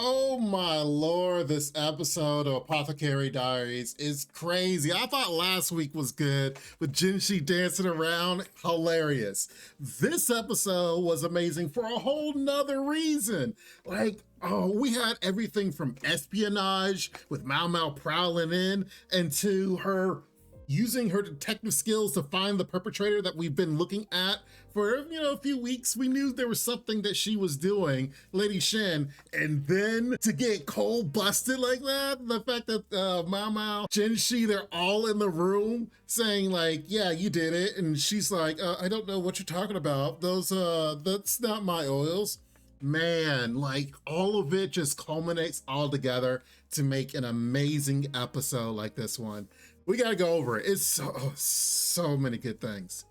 Oh my lord, this episode of Apothecary Diaries is crazy. I thought last week was good with Jinshi dancing around, hilarious. This episode was amazing for a whole nother reason. We had everything from espionage with Maomao prowling in and to her using her detective skills to find the perpetrator that we've been looking at for a few weeks. We knew there was something that she was doing, Lady Shin, and then to get cold busted like that, the fact that Maomao, Jinshi, they're all in the room saying like, yeah, you did it, and she's like, I don't know what you're talking about, that's not my oils. Man, like all of it just culminates all together to make an amazing episode like this one. We gotta go over it. It's so many good things.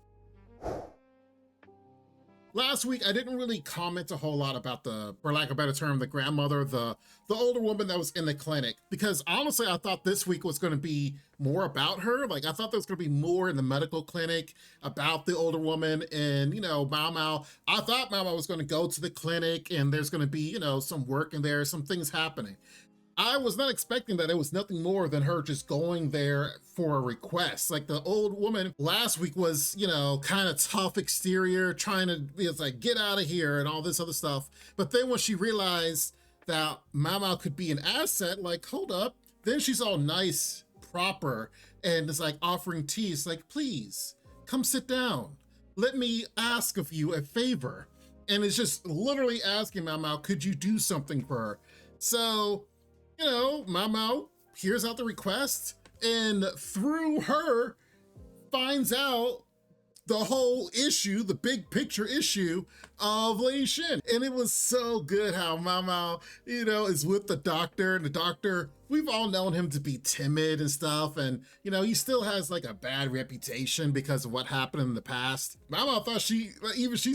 Last week, I didn't really comment a whole lot about for lack of a better term, the grandmother, the older woman that was in the clinic, because honestly, I thought this week was gonna be more about her. Like, I thought there was gonna be more in the medical clinic about the older woman and, Maomao. I thought Maomao was gonna go to the clinic and there's gonna be, some work in there, some things happening. I was not expecting that. It was nothing more than her just going there for a request. Like the old woman last week was, kind of tough exterior, trying to, it's like, get out of here and all this other stuff. But then when she realized that Maomao could be an asset, like, hold up, then she's all nice, proper, and is like offering tea. It's like, please, come sit down. Let me ask of you a favor. And it's just literally asking Maomao, could you do something for her? So, Maomao hears out the request and through her finds out the whole issue, the big picture issue of Lady Shin. And it was so good how Maomao, is with the doctor, and the doctor, we've all known him to be timid and stuff. And, he still has like a bad reputation because of what happened in the past. Maomao thought she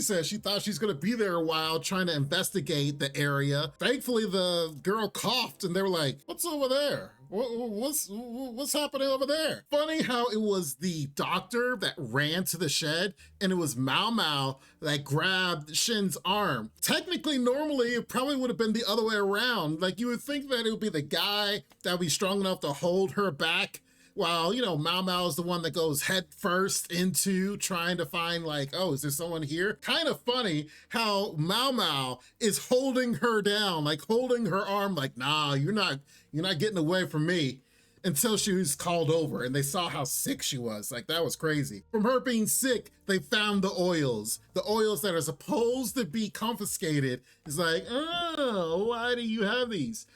said she thought she's gonna be there a while trying to investigate the area. Thankfully, the girl coughed and they were like, what's over there? What's happening over there? Funny how it was the doctor that ran to the shed and it was Maomao that grabbed Shin's arm. Technically, normally, it probably would have been the other way around. Like, you would think that it would be the guy that would be strong enough to hold her back while, Maomao is the one that goes head first into trying to find like, oh, is there someone here? Kind of funny how Maomao is holding her down, like holding her arm like, nah, you're not getting away from me, until she was called over and they saw how sick she was. Like, that was crazy. From her being sick, they found the oils that are supposed to be confiscated. It's like, oh, why do you have these?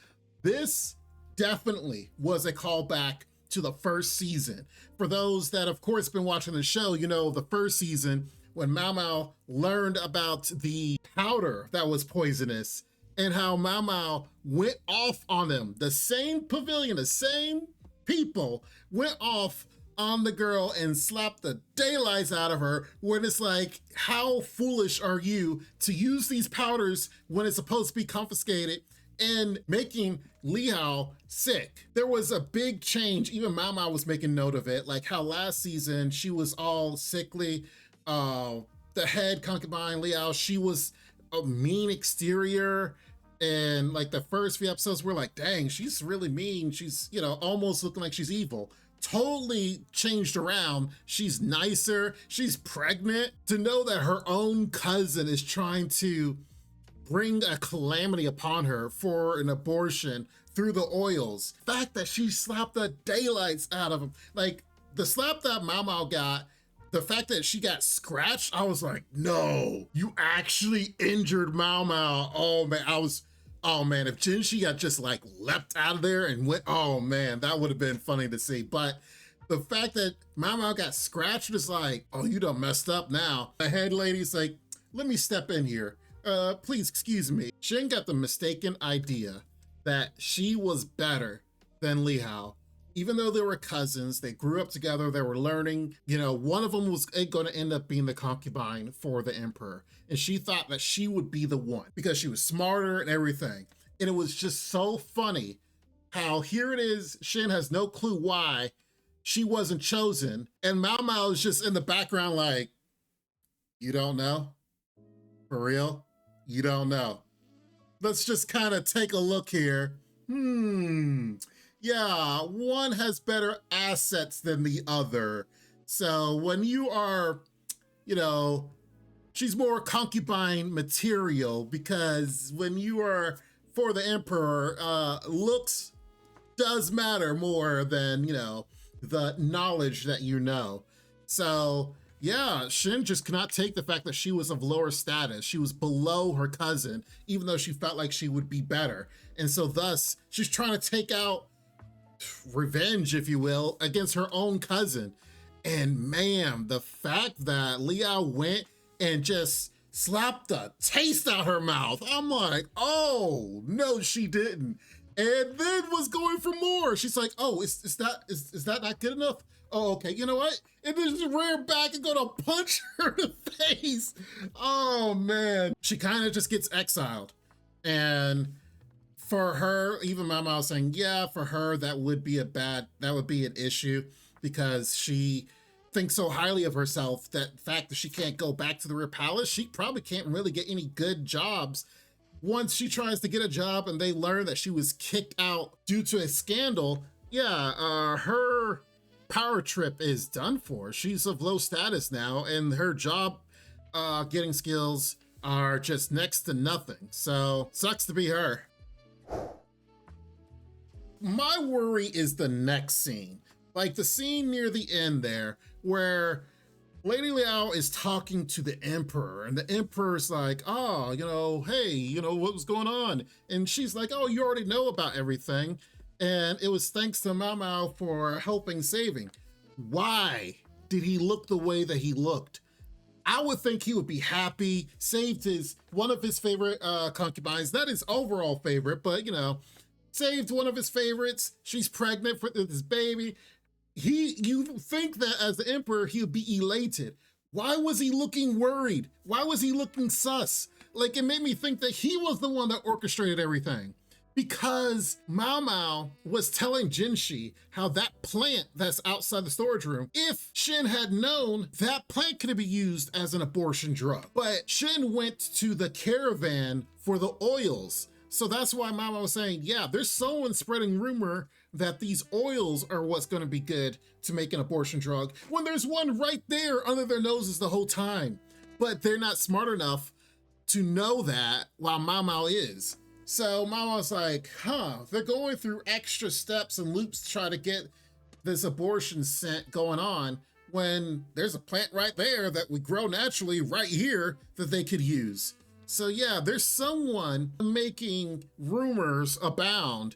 This definitely was a callback to the first season. For those that, of course, been watching the show, the first season when Maomao learned about the powder that was poisonous and how Maomao went off on them. The same pavilion, the same people went off on the girl and slapped the daylights out of her, when it's like, how foolish are you to use these powders when it's supposed to be confiscated and making Lihao sick? There was a big change. Even Maomao was making note of it, like how last season she was all sickly. The head concubine, Lihao, she was a mean exterior, and like the first few episodes were like, dang, she's really mean. She's, almost looking like she's evil. Totally changed around. She's nicer. She's pregnant. To know that her own cousin is trying to bring a calamity upon her for an abortion through the oils. The fact that she slapped the daylights out of him. Like, the slap that Maomao got, the fact that she got scratched, I was like, no, you actually injured Maomao. Oh man, if Jinshi had just like leapt out of there and went, oh man, that would have been funny to see. But the fact that Maomao got scratched is like, oh, you done messed up now. The head lady's like, let me step in here. Please excuse me. Shin got the mistaken idea that she was better than Lihao. Even though they were cousins, they grew up together, they were learning, one of them was going to end up being the concubine for the emperor. And she thought that she would be the one because she was smarter and everything. And it was just so funny how here it is, Shin has no clue why she wasn't chosen. And Maomao is just in the background like, you don't know? For real? You don't know? Let's just kind of take a look here. Yeah, one has better assets than the other. So when you are, you know, she's more concubine material, because when you are for the emperor, looks does matter more than, the knowledge that you know. So yeah, Shin just cannot take the fact that she was of lower status. She was below her cousin, even though she felt like she would be better. And so thus, she's trying to take out revenge, if you will, against her own cousin. And man, the fact that Liao went and just slapped the taste out her mouth, I'm like, oh, no, she didn't. And then was going for more. She's like, oh, is that not good enough? Oh, okay, you know what? And then just rear back and go to punch her in the face. Oh man. She kind of just gets exiled. And for her, even Maomao was saying, yeah, for her, that would be an issue, because she thinks so highly of herself that the fact that she can't go back to the Rear Palace, she probably can't really get any good jobs. Once she tries to get a job and they learn that she was kicked out due to a scandal, yeah, her power trip is done for. She's of low status now, and her job getting skills are just next to nothing. So sucks to be her. My worry is the next scene, like the scene near the end there, where Lady Liao is talking to the emperor, and the emperor's like, oh, hey, what was going on? And she's like, oh, you already know about everything. And it was thanks to Maomao for helping saving. Why did he look the way that he looked? I would think he would be happy, saved one of his favorite concubines, not his overall favorite, but saved one of his favorites. She's pregnant for this baby. You think that as the emperor, he would be elated. Why was he looking worried? Why was he looking sus? Like, it made me think that he was the one that orchestrated everything. Because Maomao was telling Jinshi how that plant that's outside the storage room, if Shin had known, that plant could be used as an abortion drug. But Shin went to the caravan for the oils. So that's why Maomao was saying, yeah, there's someone spreading rumor that these oils are what's going to be good to make an abortion drug, when there's one right there under their noses the whole time. But they're not smart enough to know that, while Maomao is. So Maomao's like, they're going through extra steps and loops to try to get this abortion scent going on, when there's a plant right there that would grow naturally right here that they could use. So yeah, there's someone making rumors abound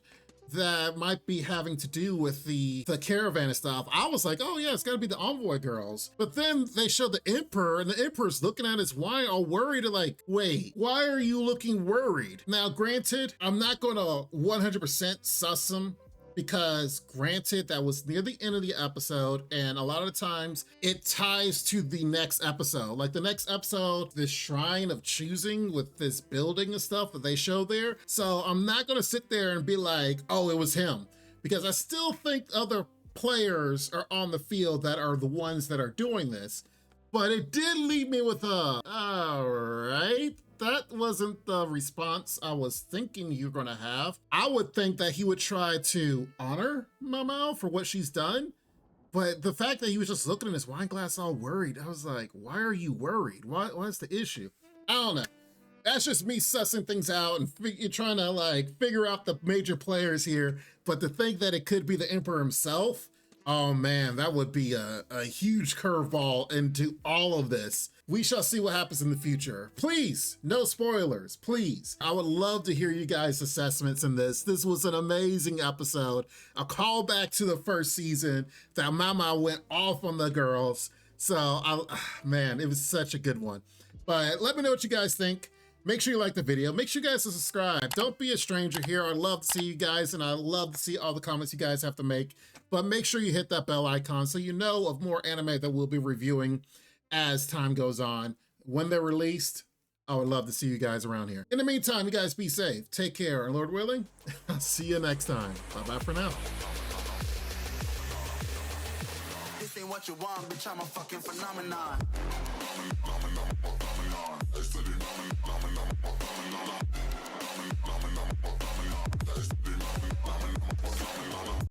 that might be having to do with the caravan and stuff. I was like, oh yeah, it's gotta be the envoy girls. But then they show the emperor, and the emperor's looking at his wine all worried, like, wait, why are you looking worried? Now, granted, I'm not gonna 100% suss him, because granted, that was near the end of the episode, and a lot of the times it ties to the next episode. Like the next episode, this shrine of choosing with this building and stuff that they show there. So I'm not gonna sit there and be like, oh, it was him, because I still think other players are on the field that are the ones that are doing this. But it did leave me with a, all right, that wasn't the response I was thinking you're gonna have. I would think that he would try to honor Maomao for what she's done, but the fact that he was just looking in his wine glass all worried, I was like, why are you worried? What's the issue? I don't know. That's just me sussing things out and you're trying to like figure out the major players here, but to think that it could be the Emperor himself, oh man, that would be a huge curveball into all of this. We shall see what happens in the future. Please, no spoilers, please. I would love to hear you guys' assessments in this. This was an amazing episode. A callback to the first season that Maomao went off on the girls. So, man, it was such a good one. But let me know what you guys think. Make sure you like the video. Make sure you guys subscribe. Don't be a stranger here. I love to see you guys, and I love to see all the comments you guys have to make. But make sure you hit that bell icon so you know of more anime that we'll be reviewing as time goes on. When they're released, I would love to see you guys around here. In the meantime, you guys be safe. Take care, and Lord willing, I'll see you next time. Bye-bye for now. This ain't what you want, bitch, I'm a fucking phenomenon.